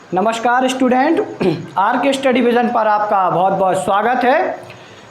नमस्कार student, are के study vision पर आपका बहुत बहुत स्वागत है।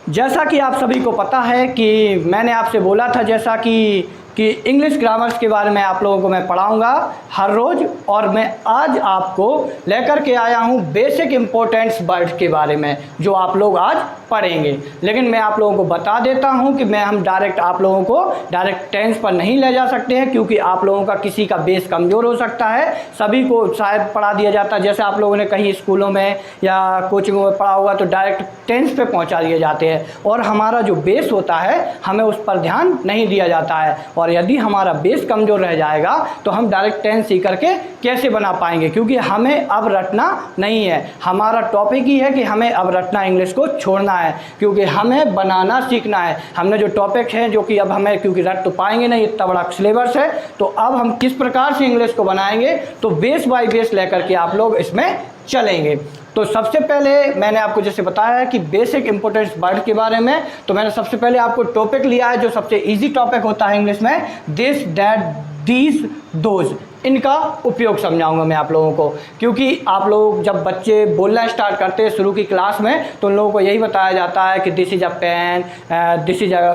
जैसा कि आप सभी को पता है कि मैंने आपसे बोला था जैसा कि इंग्लिश ग्रामर्स के बारे में आप लोगों को मैं पढ़ाऊंगा हर रोज़, और मैं आज आपको लेकर के आया हूं बेसिक इम्पोर्टेंट्स वर्ड्स के बारे में जो आप लोग आज पढ़ेंगे। लेकिन मैं आप लोगों को बता देता हूं कि हम डायरेक्ट आप लोगों को डायरेक्ट टेंस पर नहीं ले जा सकते हैं, क्योंकि आप लोगों का किसी का बेस कमज़ोर हो सकता है। सभी को शायद पढ़ा दिया जाता है, जैसे आप लोगों ने कहीं स्कूलों में या कोचिंगों में पढ़ा होगा तो डायरेक्ट टेंस पे पहुंचा दिए जाते हैं, और हमारा जो बेस होता है हमें उस पर ध्यान नहीं दिया जाता है। और यदि हमारा बेस कमज़ोर रह जाएगा तो हम डायरेक्ट टेंस सीख करके कैसे बना पाएंगे, क्योंकि हमें अब रटना नहीं है। हमारा टॉपिक ही है कि हमें अब रटना इंग्लिश को छोड़ना है, क्योंकि हमें बनाना सीखना है। हमने जो टॉपिक है जो कि अब हमें, क्योंकि रट तो पाएंगे नहीं, इतना बड़ा सिलेबस है, तो अब हम किस प्रकार से इंग्लिश को बनाएंगे, तो बेस बाय बेस लेकर के आप लोग इसमें चलेंगे। तो सबसे पहले मैंने आपको जैसे बताया है कि बेसिक इंपॉर्टेंस वर्ड के बारे में, तो मैंने सबसे पहले आपको टॉपिक लिया है जो सबसे इजी टॉपिक होता है इंग्लिश में, दिस, दैट, दीज, दोज। इनका उपयोग समझाऊंगा मैं आप लोगों को, क्योंकि आप लोग जब बच्चे बोलना स्टार्ट करते हैं शुरू की क्लास में तो उन लोगों को यही बताया जाता है कि this is a pen, this is a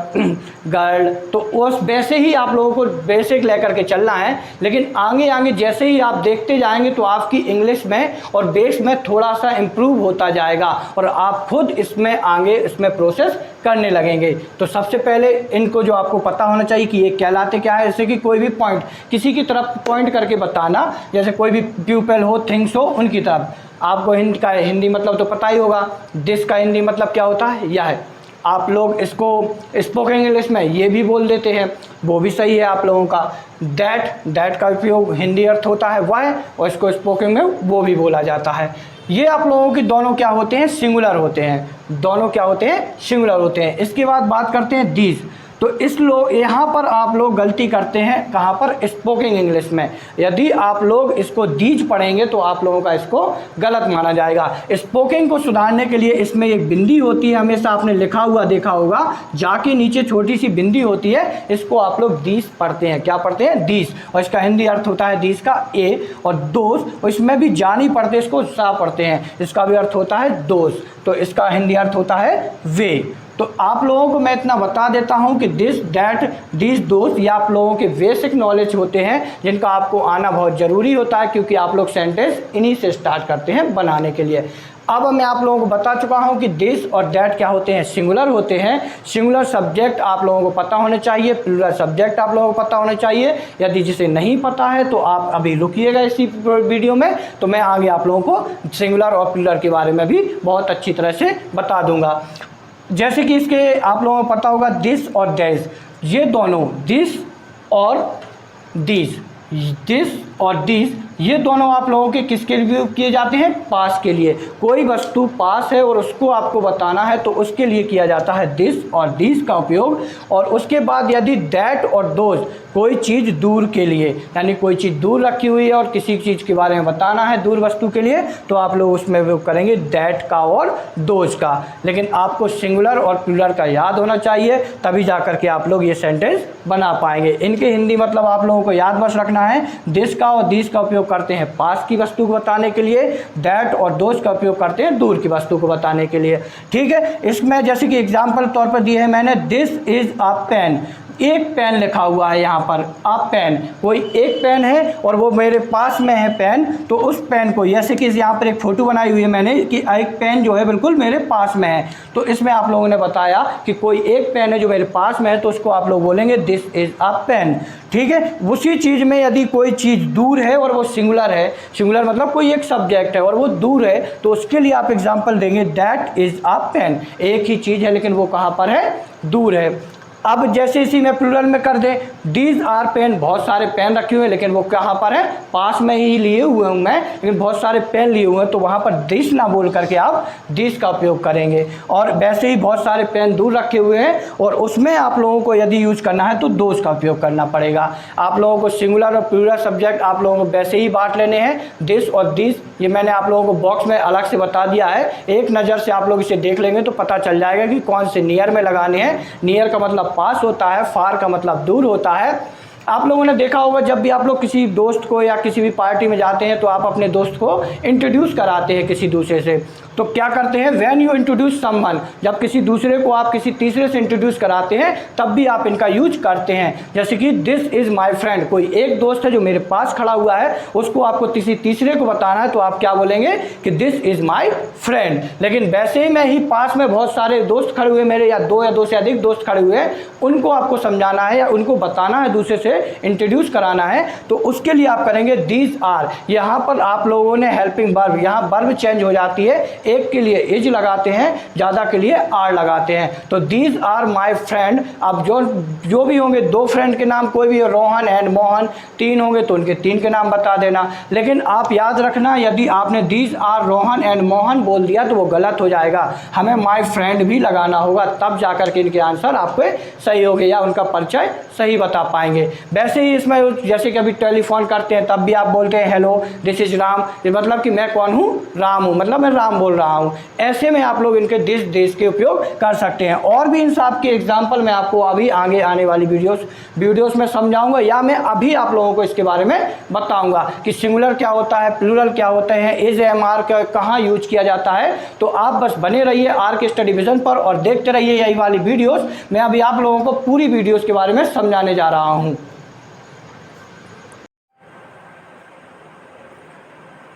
girl, तो उस वैसे ही आप लोगों को बेसिक लेकर के चलना है। लेकिन आगे आगे जैसे ही आप देखते जाएंगे तो आपकी इंग्लिश में और बेस में थोड़ा सा इम्प्रूव होता जाएगा और आप खुद इसमें आगे इसमें प्रोसेस करने लगेंगे। तो सबसे पहले इनको जो आपको पता होना चाहिए कि ये कहलाते क्या है, जैसे कि कोई भी पॉइंट किसी की तरफ पॉइंट करके बताना, जैसे कोई भी प्यूपल हो, थिंग्स हो, उनकी तरफ। आपको हिंदी मतलब तो पता ही होगा, दिस का हिंदी मतलब क्या होता है, यह है। आप लोग इसको स्पोकन इंग्लिश में ये भी बोल देते हैं, वो भी सही है आप लोगों का। दैट का उपयोग हिंदी अर्थ होता है वह, और इसको स्पोकन में वो भी बोला जाता है। ये आप लोगों की दोनों क्या होते हैं, सिंगुलर होते हैं, दोनों क्या होते हैं, सिंगुलर होते हैं। इसके बाद बात करते हैं दीज। तो यहाँ पर आप लोग गलती करते हैं, कहाँ पर, स्पोकन इंग्लिश में। यदि आप लोग इसको दीज पढ़ेंगे तो आप लोगों का इसको गलत माना जाएगा। स्पोकन को सुधारने के लिए इसमें एक बिंदी होती है, हमेशा आपने लिखा हुआ देखा होगा, जाके नीचे छोटी सी बिंदी होती है, इसको आप लोग दीज पढ़ते हैं। क्या पढ़ते हैं, दीज। और इसका हिंदी अर्थ होता है दीज का ए, और दोस्त, और इसमें भी जा नहीं पढ़ते, इसको सा पढ़ते हैं, इसका भी अर्थ होता है दोस्त, तो इसका हिंदी अर्थ होता है वे। तो आप लोगों को मैं इतना बता देता हूं कि दिस, दैट, दीज, दोस्त, ये आप लोगों के बेसिक नॉलेज होते हैं जिनका आपको आना बहुत ज़रूरी होता है, क्योंकि आप लोग सेंटेंस इन्हीं से स्टार्ट करते हैं बनाने के लिए। अब मैं आप लोगों को बता चुका हूं कि दिस और दैट क्या होते हैं, सिंगुलर होते हैं। सिंगुलर सब्जेक्ट आप लोगों को पता होने चाहिए, प्लूरल सब्जेक्ट आप लोगों को पता होने चाहिए। यदि जिसे नहीं पता है तो आप अभी रुकिएगा इसी वीडियो में, तो मैं आगे आप लोगों को सिंगुलर और प्लूरल के बारे में भी बहुत अच्छी तरह से बता दूंगा। जैसे कि इसके आप लोगों को पता होगा दिस और दैट, ये दोनों, दिस और दिस, दिस और दिस, ये दोनों आप लोगों के किसके लिए उपयोग किए जाते हैं, पास के लिए। कोई वस्तु पास है और उसको आपको बताना है तो उसके लिए किया जाता है दिस और दिस का उपयोग। और उसके बाद यदि दैट और दोज, कोई चीज़ दूर के लिए, यानी कोई चीज़ दूर रखी हुई है और किसी चीज़ के बारे में बताना है दूर वस्तु के लिए, तो आप लोग उसमें उपयोग करेंगे दैट का और दोज का। लेकिन आपको सिंगुलर और प्लूरल का याद होना चाहिए, तभी जा कर के आप लोग ये सेंटेंस बना पाएंगे। इनके हिंदी मतलब आप लोगों को याद बस रखना है, दिस का और दिस का उपयोग करते हैं पास की वस्तु को बताने के लिए, दैट और दोज का उपयोग करते हैं दूर की वस्तु को बताने के लिए। ठीक है, इसमें जैसे कि एग्जाम्पल तौर पर दिए है मैंने, दिस इज अ पेन, एक पेन लिखा हुआ है यहाँ पर, अ पेन, कोई एक पेन है और वो मेरे पास में है पेन, तो उस पेन को, जैसे कि यहाँ पर एक फ़ोटो बनाई हुई है मैंने कि एक पेन जो है बिल्कुल मेरे पास में है, तो इसमें आप लोगों ने बताया कि कोई एक पेन है जो मेरे पास में है, तो उसको आप लोग बोलेंगे दिस इज़ अ पेन। ठीक है, उसी चीज़ में यदि कोई चीज़ दूर है और वो सिंगुलर है, सिंगुलर मतलब कोई एक सब्जेक्ट है और वो दूर है, तो उसके लिए आप एग्जाम्पल देंगे दैट इज़ अ पेन। एक ही चीज़ है लेकिन वो कहाँ पर है, दूर है। अब जैसे इसी में प्लूरल में कर दें, दीज आर पेन, बहुत सारे पेन रखे हुए हैं लेकिन वो कहाँ पर है, पास में ही लिए हुए हूँ मैं, लेकिन बहुत सारे पेन लिए हुए हैं, तो वहाँ पर दिस ना बोल करके आप दिस का उपयोग करेंगे। और वैसे ही बहुत सारे पेन दूर रखे हुए हैं और उसमें आप लोगों को यदि यूज़ करना है तो दोज का उपयोग करना पड़ेगा। आप लोगों को सिंगुलर और प्लूरल सब्जेक्ट आप लोगों को वैसे ही बांट लेने हैं, दिस और दिस, ये मैंने आप लोगों को बॉक्स में अलग से बता दिया है। एक नज़र से आप लोग इसे देख लेंगे तो पता चल जाएगा कि कौन से नियर में लगाने हैं। नियर का मतलब पास होता है, फार का मतलब दूर होता है। आप लोगों ने देखा होगा जब भी आप लोग किसी दोस्त को या किसी भी पार्टी में जाते हैं तो आप अपने दोस्त को इंट्रोड्यूस कराते हैं किसी दूसरे से। तो क्या करते हैं, व्हेन यू इंट्रोड्यूस समवन, जब किसी दूसरे को आप किसी तीसरे से इंट्रोड्यूस कराते हैं तब भी आप इनका यूज करते हैं। जैसे कि दिस इज़ माई फ्रेंड, कोई एक दोस्त है जो मेरे पास खड़ा हुआ है, उसको आपको किसी तीसरे को बताना है तो आप क्या बोलेंगे कि दिस इज़ माई फ्रेंड। लेकिन वैसे ही में ही पास में बहुत सारे दोस्त खड़े हुए मेरे, या दो से अधिक दोस्त खड़े हुए हैं, उनको आपको समझाना है या उनको बताना है, दूसरे से इंट्रोड्यूस कराना है, तो उसके लिए आप करेंगे दीज आर। यहाँ पर आप लोगों ने हेल्पिंग वर्ब, यहाँ वर्ब चेंज हो जाती है, एक के लिए इज लगाते हैं, ज़्यादा के लिए आर लगाते हैं। तो दीज आर माई फ्रेंड। अब जो भी होंगे, दो फ्रेंड के नाम कोई भी हो, रोहन एंड मोहन, तीन होंगे तो उनके तीन के नाम बता देना। लेकिन आप याद रखना, यदि आपने these are Rohan and Mohan बोल दिया तो वो गलत हो जाएगा, हमें माई फ्रेंड भी लगाना होगा, तब जाकर के इनके आंसर आपके सही होंगे या उनका परिचय सही बता पाएंगे। वैसे ही इसमें जैसे कि अभी टेलीफोन करते हैं तब भी आप बोलते हैं हेलो दिस इज राम, ये मतलब कि मैं कौन हूँ, राम हूँ, मतलब मैं राम बोल रहा हूँ। ऐसे में आप लोग इनके दिस देश के उपयोग कर सकते हैं। और भी इन सब के एग्जाम्पल मैं आपको अभी आगे आने वाली वीडियोस में समझाऊंगा, या मैं अभी आप लोगों को इसके बारे में बताऊंगा कि सिंगुलर क्या होता है, प्लूरल क्या होते हैं, इज एम आर का कहाँ यूज किया जाता है। तो आप बस बने रहिए आर के स्टडी विजन पर और देखते रहिए यही वाली वीडियोस। मैं अभी आप लोगों को पूरी वीडियोस के बारे में समझाने जा रहा हूँ।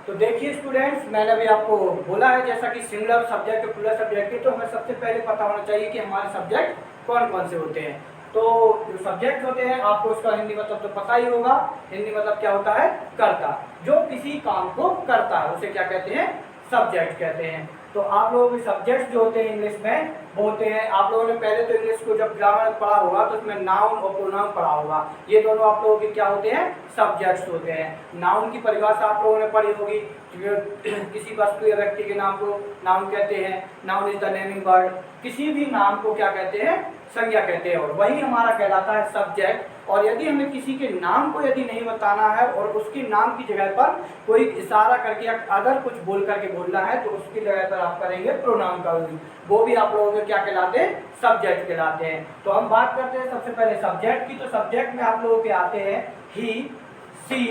तो देखिए स्टूडेंट्स, मैंने अभी आपको बोला है जैसा कि सिंगुलर सब्जेक्ट और प्लूरल सब्जेक्ट है, तो हमें सबसे पहले पता होना चाहिए कि हमारे सब्जेक्ट कौन कौन से होते हैं। तो जो सब्जेक्ट होते हैं आपको उसका हिंदी मतलब तो पता ही होगा। हिंदी मतलब क्या होता है, कर्ता। जो किसी काम को करता है उसे क्या कहते हैं, सब्जेक्ट कहते हैं। तो आप लोगों के सब्जेक्ट्स जो होते हैं इंग्लिश में वो होते हैं, आप लोगों ने पहले तो इंग्लिश को जब ग्रामर पढ़ा होगा तो उसमें नाउन और प्रोनाउन पढ़ा होगा। ये दोनों आप लोगों के क्या होते हैं, सब्जेक्ट्स होते हैं। नाउन की परिभाषा आप लोगों ने पढ़ी होगी, किसी वस्तु या व्यक्ति के नाम को नाउन कहते हैं। Noun is the naming word. किसी भी नाम को क्या कहते हैं, संज्ञा कहते हैं, और वही हमारा कहलाता है सब्जेक्ट। और यदि हमें किसी के नाम को यदि नहीं बताना है और उसके नाम की जगह पर कोई इशारा करके अगर कुछ बोल करके बोलना है तो उसकी जगह पर आप करेंगे प्रोनाउन का यूज, वो भी आप लोगों के क्या कहलाते हैं, सब्जेक्ट कहलाते हैं। तो हम बात करते हैं सबसे पहले सब्जेक्ट की। तो सब्जेक्ट में आप लोगों के आते हैं ही, सी,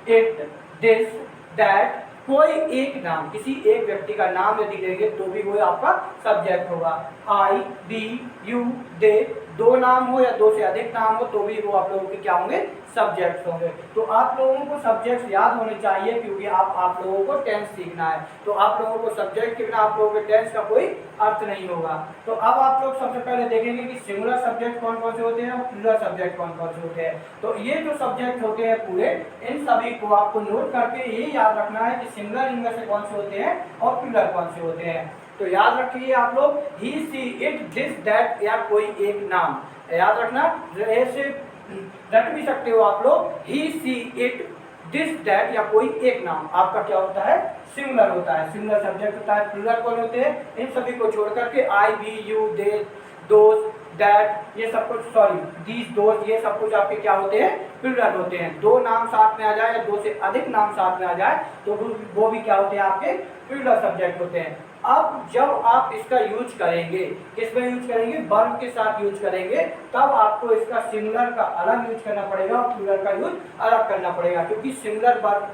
इट, दिस, दैट। कोई एक नाम, किसी एक व्यक्ति का नाम यदि लेंगे तो भी वो आपका सब्जेक्ट होगा। आई, वी, यू, दे, दो नाम हो या दो से अधिक नाम हो तो भी वो आप लोगों के क्या होंगे, सब्जेक्ट्स होंगे। तो आप लोगों को सब्जेक्ट्स याद होने चाहिए क्योंकि आप लोगों को टेंस सीखना है। तो आप लोगों को सब्जेक्ट के बिना आप लोगों के टेंस का कोई अर्थ नहीं होगा। तो अब आप लोग सबसे पहले देखेंगे कि सिंगुलर सब्जेक्ट कौन कौन से होते हैं और प्लूरल सब्जेक्ट कौन कौन से होते हैं। तो ये जो सब्जेक्ट होते हैं पूरे, इन सभी को आपको नोट करके ये याद रखना है कि सिंगुलर इनमें से कौन से होते हैं और प्लूरल कौन से होते हैं। तो याद रखिए आप लोग, ही, सी, इट, दिस, दैट या कोई एक नाम याद रखना। ऐसे रख भी सकते हो आप लोग, ही, सी, इट, दिस, दैट या कोई एक नाम आपका क्या होता है, सिंगुलर होता है, सिंगुलर सब्जेक्ट होता है। प्लूरल कौन होते हैं, इन सभी को छोड़ करके I, we, you, they, those, that, ये सब कुछ, सॉरी दीज, दोज, ये सब कुछ आपके क्या होते हैं, प्लूरल होते हैं। दो नाम साथ में आ जाए या दो से अधिक नाम साथ में आ जाए तो वो भी क्या होते हैं, आपके प्लूरल सब्जेक्ट होते हैं। अब जब आप इसका यूज करेंगे, किसमें यूज करेंगे, वर्ब के साथ यूज करेंगे, तब आपको इसका सिंगुलर का अलग यूज करना पड़ेगा और प्लूरल का यूज अलग करना पड़ेगा। क्योंकि सिंगुलर वर्ब,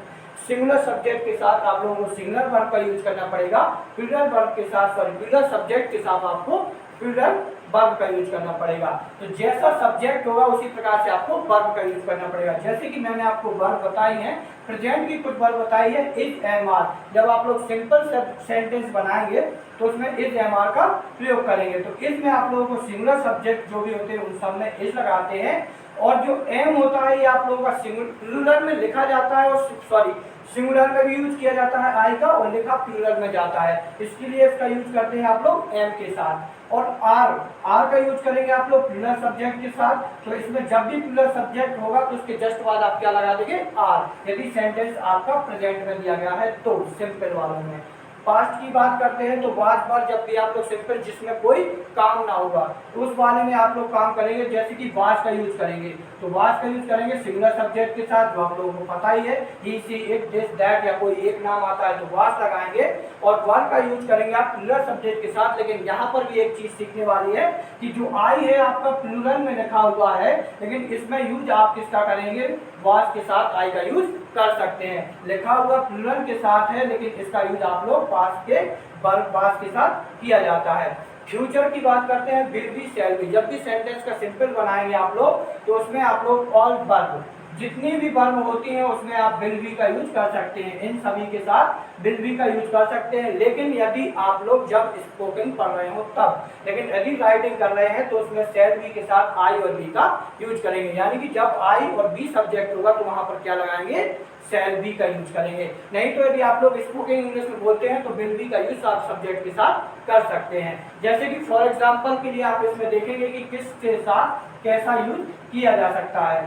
सिंगुलर सब्जेक्ट के साथ आप लोगों को सिंगुलर वर्ब का यूज करना पड़ेगा, प्लूरल वर्ब के साथ, सॉरी प्लूरल सब्जेक्ट के साथ आपको प्लूरल वर्ब का यूज करना पड़ेगा। तो जैसा सब्जेक्ट होगा उसी प्रकार से आपको वर्ब का यूज करना पड़ेगा। जैसे कि मैंने आपको वर्ब बताई है, प्रेजेंट की कुछ वर्ब बताई है, इज, एम, आर। जब आप लोग सिंपल सेंटेंस बनाएंगे तो उसमें इज, एम, आर का प्रयोग करेंगे। तो इज में आप लोगों को सिंगुलर सब्जेक्ट जो भी होते हैं उन सब में इज लगाते हैं, और जो एम होता है ये आप लोगों का प्लूरल में लिखा जाता है, और सॉरी सिंगुलर में भी यूज किया जाता है आई का, और लिखा प्लूरल में जाता है, इसके लिए इसका यूज करते हैं आप लोग एम के साथ। और आर, आर का यूज करेंगे आप लोग प्लूरल सब्जेक्ट के साथ। तो इसमें जब भी प्लूरल सब्जेक्ट होगा तो उसके जस्ट बाद आप क्या लगा देंगे, आर, यदि सेंटेंस आपका प्रेजेंट में दिया गया है तो सिंपल वालों में। पास्ट की बात करते हैं तो वाज वर जब भी आप लोग सिंपल जिसमें कोई काम ना होगा तो उस वाले में आप लोग काम करेंगे, जैसे कि वाज का यूज करेंगे तो वाज का यूज करेंगे सिंगुलर सब्जेक्ट के साथ, जो आप लोगों को पता ही है, ही सी इट दिस दैट, या कोई एक नाम आता है तो वाज लगाएंगे। और वर का यूज करेंगे आप प्लूरल सब्जेक्ट के साथ। लेकिन यहाँ पर भी एक चीज सीखने वाली है कि जो आई है आपका प्लूरल में लिखा हुआ है, लेकिन इसमें यूज आप किसका करेंगे, वाज के साथ आई का यूज कर सकते हैं। लिखा हुआ प्लूरल के साथ है लेकिन इसका यूज आप लोग पास्ट के वर्ब वाज के साथ किया जाता है। फ्यूचर की बात करते हैं, विल बी शैल बी। जब भी सेंटेंस का सिंपल बनाएंगे आप लोग तो उसमें आप लोग ऑल वर्ब, जितनी भी वर्ब होती हैं उसमें आप विल बी का यूज कर सकते हैं, इन सभी के साथ विल बी का यूज कर सकते हैं। लेकिन यदि आप लोग जब स्पोकन पढ़ रहे हो तब, लेकिन यदि राइटिंग कर रहे हैं तो उसमें शैल बी के साथ आई और बी का यूज करेंगे। यानी कि जब आई और बी सब्जेक्ट होगा तो वहां पर क्या लगाएंगे, शैल बी का यूज करेंगे। नहीं तो यदि आप लोग स्पोकन इंग्लिश में बोलते हैं तो विल बी का यूज आप सब्जेक्ट के साथ कर सकते हैं। जैसे कि फॉर एग्जांपल के लिए आप इसमें देखेंगे कि किस के साथ कैसा यूज किया जा सकता है।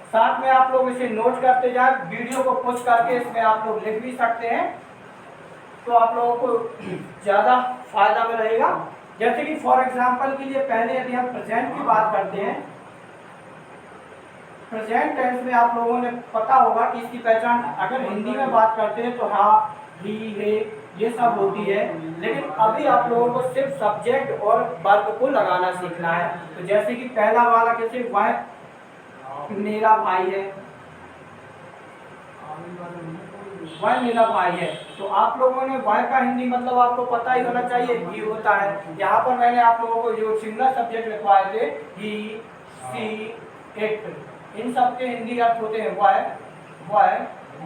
साथ में आप लोग इसे नोट करते जाए, वीडियो को पुश करके इसमें आप लोग लिख भी सकते हैं तो आप लोगों को ज़्यादा फायदा में रहेगा। जैसे कि फॉर एग्जांपल के लिए पहले यदि हम प्रेजेंट की बात करते हैं, प्रेजेंट टेंस में आप लोगों ने पता होगा कि इसकी पहचान अगर हिंदी में बात करते हैं तो हाँ, ही, हे, ये सब होती है। लेकिन अभी आप लोगों को सिर्फ सब्जेक्ट और वर्ब को लगाना सीखना है। तो जैसे कि पहला वाला कैसे, वह मेरा भाई है, वह मेरा भाई है, तो आप लोगों ने वह का हिंदी मतलब आपको पता ही होना चाहिए, ही होता है। यहाँ पर मैंने आप लोगों को जो सिंगुलर सब्जेक्ट लिखवाए थे, ही, सी, इट, इन सब के हिंदी अर्थ होते हैं वह,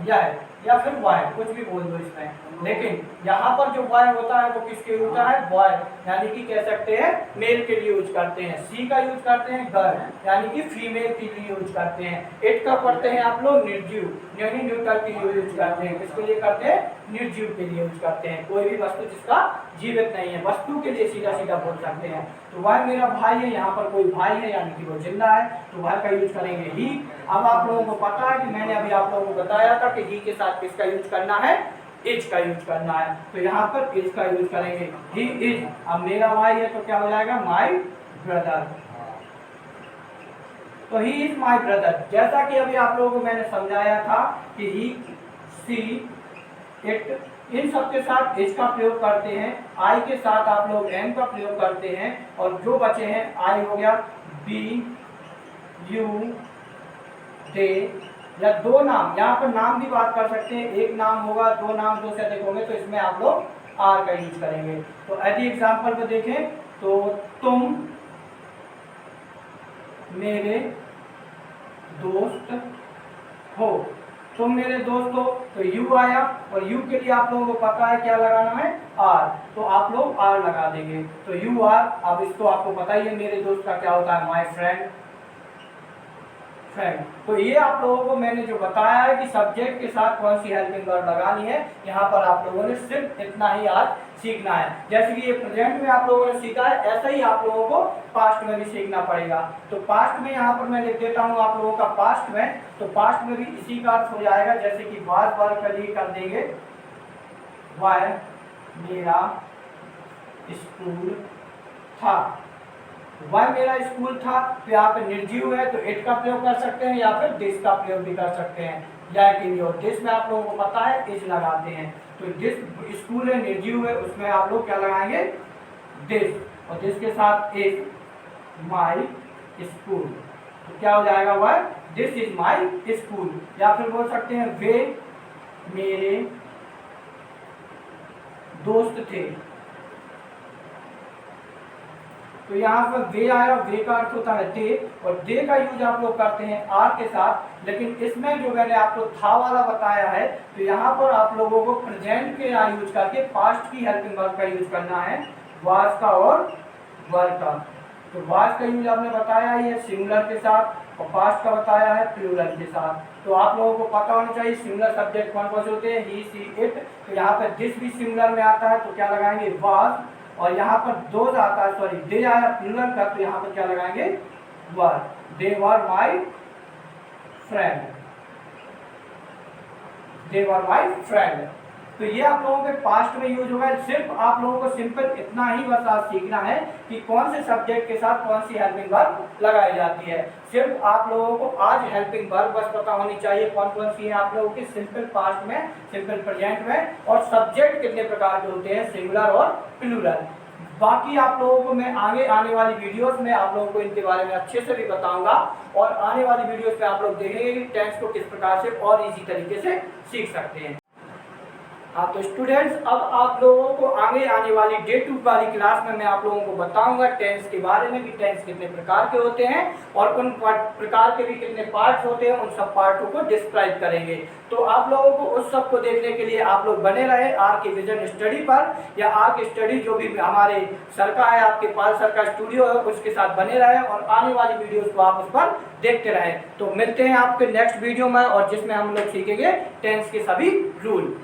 यह, या फिर वह, कुछ भी बोल दो इसमें। लेकिन यहाँ पर जो वह होता है वो किसके लिए होता है, बॉय, यानी कि कह सकते हैं मेल के लिए यूज करते हैं। सी का यूज करते हैं गर्ल, यानी कि फीमेल के लिए यूज करते हैं। इट का पढ़ते हैं आप लोग निर्जीव, यानी न्यूट्रल के लिए यूज करते हैं। किसके लिए करते हैं, निर्जीव के लिए यूज करते हैं। कोई भी वस्तु जिसका जीवित नहीं है, वस्तु के लिए सीधा सीधा बोल सकते हैं। तो वह मेरा भाई है, यहाँ पर कोई भाई है यानी कि वो जिंदा है, तो वह का यूज करेंगे ही। अब आप लोगों को पता है कि मैंने अभी आप लोगों को बताया था कि ही के साथ किसका यूज करना है, इज का यूज करना है, तो यहाँ पर इज का यूज करेंगे, ही इज। अब मेरा भाई है तो क्या हो जाएगा, माई ब्रदर, तो ही इज माई ब्रदर। जैसा कि अभी आप लोगों को मैंने समझाया था कि ही, सी, इट, इन सब के साथ इज का प्रयोग करते हैं। आई के साथ आप लोग एम का प्रयोग करते हैं, और जो बचे हैं आई हो गया, बी, यू, दे, या दो नाम, यहाँ पर नाम भी बात कर सकते हैं, एक नाम होगा, दो नाम, दो से अधिक होंगे तो इसमें आप लोग आर का यूज करेंगे। तो यदि एग्जाम्पल पे देखें तो तुम मेरे दोस्त हो, तुम मेरे दोस्त हो, तो यू आया, और यू के लिए आप लोगों को पता है क्या लगाना है, आर, तो आप लोग आर लगा देंगे, तो यू आर। अब इसको आपको पता ही है मेरे दोस्त का क्या होता है, माई फ्रेंड, फ्रेंड। तो ये आप लोगों को मैंने जो बताया है कि सब्जेक्ट के साथ कौन सी हेल्पिंग वर्ब लगानी है, यहाँ पर आप लोगों ने सिर्फ इतना ही आज सीखना है। जैसे कि ये प्रेजेंट में आप लोगों ने सीखा है, ऐसा ही आप लोगों को पास्ट में भी सीखना पड़ेगा। तो पास्ट में यहाँ पर मैं लिख देता हूँ आप लोगों का पास्ट में, तो पास्ट में भी इसी का अर्थ हो जाएगा, जैसे कि वाज वर्ब के लिए कर देंगे, वह मेरा स्कूल था, वह मेरा स्कूल था। तो यहाँ पे निर्जीव है तो इट का प्रयोग कर सकते हैं, या फिर दिस का प्रयोग भी कर सकते हैं, या कि और दिस में आप लोगों को पता है इज लगाते हैं। तो दिस स्कूल है, निर्जीव है, उसमें आप लोग क्या लगाएंगे, दिस, और दिस के साथ इज माई स्कूल, तो क्या हो जाएगा, वह दिस इज माई स्कूल। या फिर बोल सकते हैं वे मेरे दोस्त थे, तो यहाँ पर वे आया, वे का अर्थ होता है दे, और दे का यूज आप लोग करते हैं आर के साथ। लेकिन इसमें जो मैंने आपको था वाला बताया है, तो यहाँ पर आप लोगों को प्रेजेंट के यूज करके पास्ट की हेल्पिंग वर्ब का यूज करना है, वाज का और वर का। तो वाज का यूज आपने बताया ही है सिंगुलर के साथ, और पास्ट का बताया है प्लूरल के साथ। तो आप लोगों को पता होना चाहिए सिंगुलर सब्जेक्ट कौन कौन से होते हैं, ही, सी, इट। तो यहाँ पर दिस भी सिंगुलर में आता है, तो क्या लगाएंगे, वाज, और यहाँ पर दो आता है, सॉरी दे आया प्लूरल का, तो यहाँ पर क्या लगाएंगे, वर, दे वर my friend, they were my friend. तो ये आप लोगों के पास्ट में यूज होगा। सिर्फ आप लोगों को सिंपल इतना ही बस आज सीखना है कि कौन से सब्जेक्ट के साथ कौन सी हेल्पिंग वर्ब लगाई जाती है। सिर्फ आप लोगों को आज हेल्पिंग वर्ब बस पता होनी चाहिए कौन कौन सी है आप लोगों की सिंपल पास्ट में, सिंपल प्रेजेंट में, और सब्जेक्ट कितने प्रकार के होते हैं, सिंगुलर और प्लूरल। बाकी आप लोगों को मैं आगे आने वाली वीडियोस में आप लोगों को इनके बारे में अच्छे से भी बताऊंगा, और आने वाली वीडियोस में आप लोग देखेंगे कि टेंस को किस प्रकार से और इजी तरीके से सीख सकते हैं। हाँ तो स्टूडेंट्स, अब आप लोगों को आगे आने वाली डे 2 वाली क्लास में मैं आप लोगों को बताऊंगा टेंस के बारे में कि टेंस कितने प्रकार के होते हैं और उन प्रकार के भी कितने पार्ट्स होते हैं, उन सब पार्टों को डिस्क्राइब करेंगे। तो आप लोगों को उस सब को देखने के लिए आप लोग बने रहे आर के विजन स्टडी पर, या आर के स्टडी जो भी हमारे सर का है, आपके पाल सर का स्टूडियो है, उसके साथ बने रहे और आने वाली वीडियोस को आप उस पर देखते रहे। तो मिलते हैं आपके नेक्स्ट वीडियो में, और जिसमें हम लोग सीखेंगे टेंस के सभी रूल।